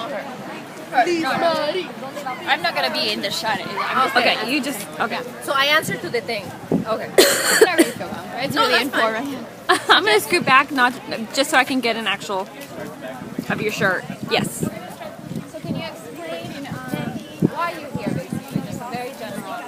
not her. I'm not gonna be in the shot. Okay, you just okay. So I answered to the thing. Okay. Whatever you feel comfortable. It's really important. I'm gonna scoot back, not just so I can get an actual of your shirt. Yes. So can you explain why you're here, basically, just very general?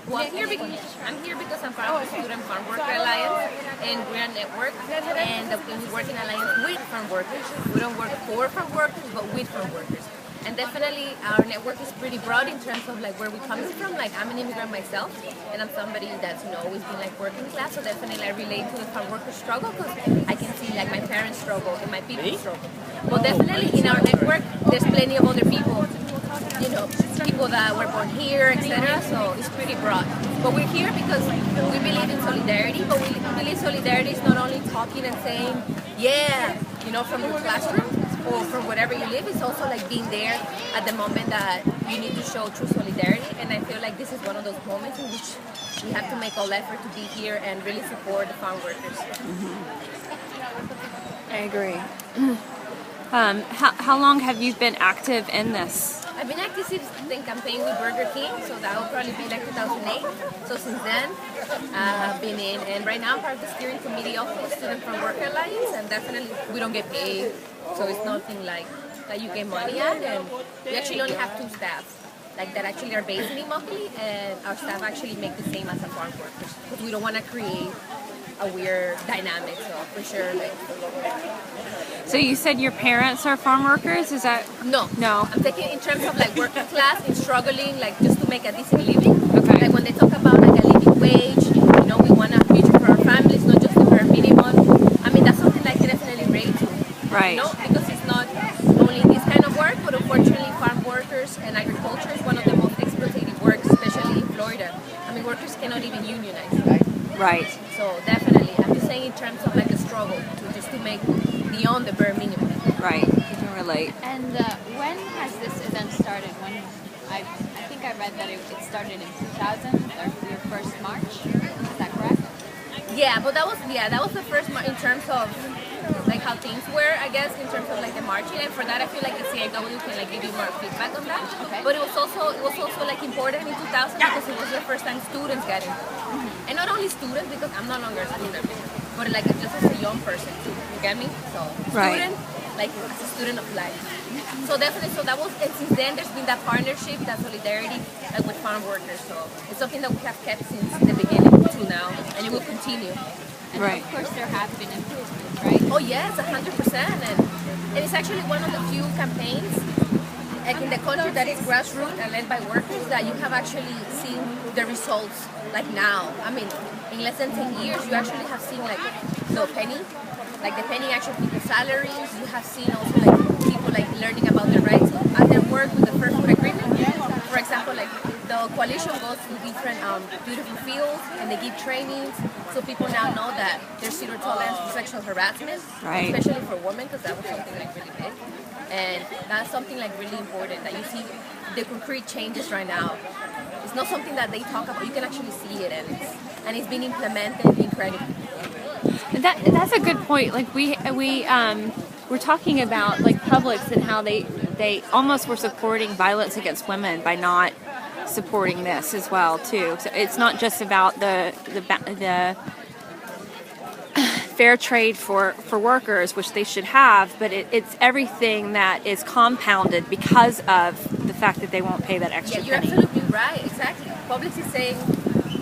Well, I'm here because I'm part of the Student Farm Worker Alliance, and we're a network, and we work in alliance with farm workers. We don't work for farm workers, but with farm workers. And definitely our network is pretty broad in terms of like where we're coming from. Like I'm an immigrant myself, and I'm somebody that's always been like working class. So definitely I relate to the farm worker struggle because I can see like my parents struggle and my people struggle. But definitely in our network, there's plenty of other people. You know, people that were born here, etc. So it's pretty broad. But we're here because we believe in solidarity. But we believe solidarity is not only talking and saying, yeah, you know, from your classroom or from wherever you live. It's also like being there at the moment that you need to show true solidarity. And I feel like this is one of those moments in which we have to make all effort to be here and really support the farm workers. I agree. How long have you been active in this? I've been active since the campaign with Burger King, so that will probably be like 2008. So since then, I've been in, and right now I'm part of the steering committee of the Student Farm Worker Alliance, and definitely we don't get paid, so it's nothing like that you get money at, and we actually only have 2 staff, like that actually are based in Immokalee, and our staff actually make the same as the farm workers, because we don't want to create a weird dynamic, so for sure, like. So you said your parents are farm workers? Is that? No. I'm thinking in terms of like working class and struggling, like just to make a decent living. Okay. Like when they talk about like a living wage, you know, we want a future for our families, not just the bare minimum. I mean, that's something like definitely relate to. Right. You know, because it's not only this kind of work, but unfortunately, farm workers and agriculture is one of the most exploitative works, especially in Florida. I mean, workers cannot even unionize. Right. So definitely, I'm just saying in terms of like a struggle to make beyond the bare minimum. Right. You can relate. And when has this event started? When I think I read that it started in 2000, or your first march. Is that correct? Yeah, but that was the first in terms of like how things were, I guess, in terms of like the marching. And for that, I feel like the CIW can like give you more feedback on that. Okay. But it was also like important in 2000 because it was the first time students got involved. And not only students, because I'm no longer a student, but like just as a young person too. You get me? So student, like as a student of life. So definitely, so that was, and since then there's been that partnership, that solidarity with farm workers. So it's something that we have kept since the beginning to now, and it will continue. And of course there have been improvements, right? Oh yes, 100%, and it's actually one of the few campaigns like in the country that is grassroots and led by workers that you have actually seen the results like now. I mean, in less than 10 years, you actually have seen like the penny actual people's salaries. You have seen also like people like learning about their rights at their work with the first food agreement. For example, like the coalition goes to different beautiful fields and they give trainings, so people now know that there's zero tolerance for sexual harassment, especially for women, because that was something like really big. And that's something like really important that you see the concrete changes right now. It's not something that they talk about. You can actually see it, and it's been implemented incredibly. That's a good point. Like we're talking about like Publix and how they almost were supporting violence against women by not supporting this as well too. So it's not just about the fair trade for workers, which they should have, but it's everything that is compounded because of the fact that they won't pay that extra penny. You're absolutely right, exactly. Publix is saying,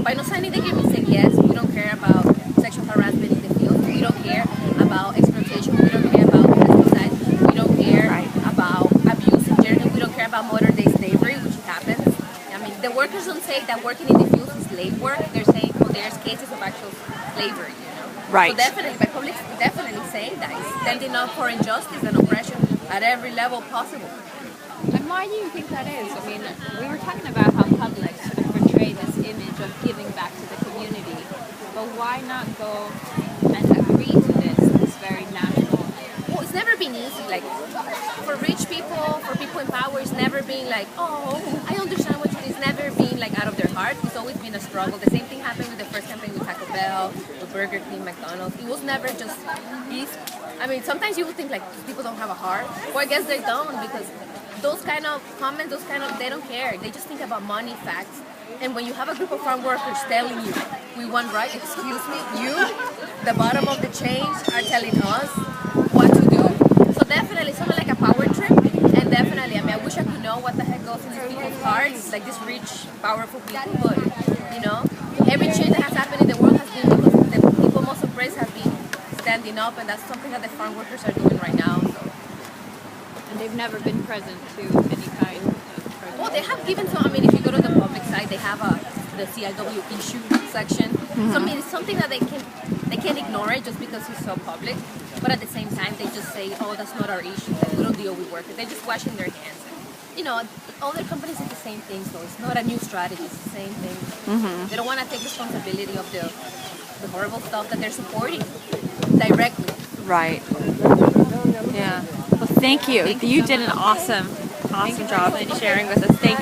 by not signing the agreement, saying yes, we don't care about sexual harassment in the field, we don't care about exploitation, we don't care about pesticides, we don't care about abuse in general, we don't care about modern day slavery, which happens. I mean, the workers don't say that working in the fields is slave work, they're saying, well, there's cases of actual slavery. Right. So definitely, by Publix definitely saying that, it's standing up for injustice and oppression at every level possible. And why do you think that is? I mean, we were talking about how Publix sort of portrayed this image of giving back to the community, but why not go and agree to this very natural? Well, it's never been easy. Like, for rich people, for people in power, it's never been like, oh, I understand what you. It's never been like out of their heart. It's always been a struggle. The same thing happened with the first campaign with Taco Bell, with Burger King, McDonald's. It was never just these. I mean, sometimes you would think like people don't have a heart. Well, I guess they don't, because those kind of comments, they don't care. They just think about money, facts. And when you have a group of farm workers telling you, we want right, excuse me, you, the bottom of the chain, are telling us what to do. So definitely, it's sort of like a power trip. And definitely, I mean, I wish I could know what the heck goes in these people's hearts, like these rich, powerful people. But, you know, every change that has happened in the world has been because the people most oppressed have been standing up, and that's something that the farm workers are doing right now. So. And they've never been present to any kind of protest. Well, they have given some. I mean, if you go to the public side, they have the CIW issue section. So I mean, it's something that they can't ignore it just because it's so public. But at the same time, they just say, oh, that's not our issue. That we don't deal with workers. They're just washing their hands. You know, other companies do the same thing, so it's not a new strategy. It's the same thing. They don't want to take responsibility of the horrible stuff that they're supporting directly. Right. Yeah. Well, thank you. You did an awesome job sharing with us. Thank you.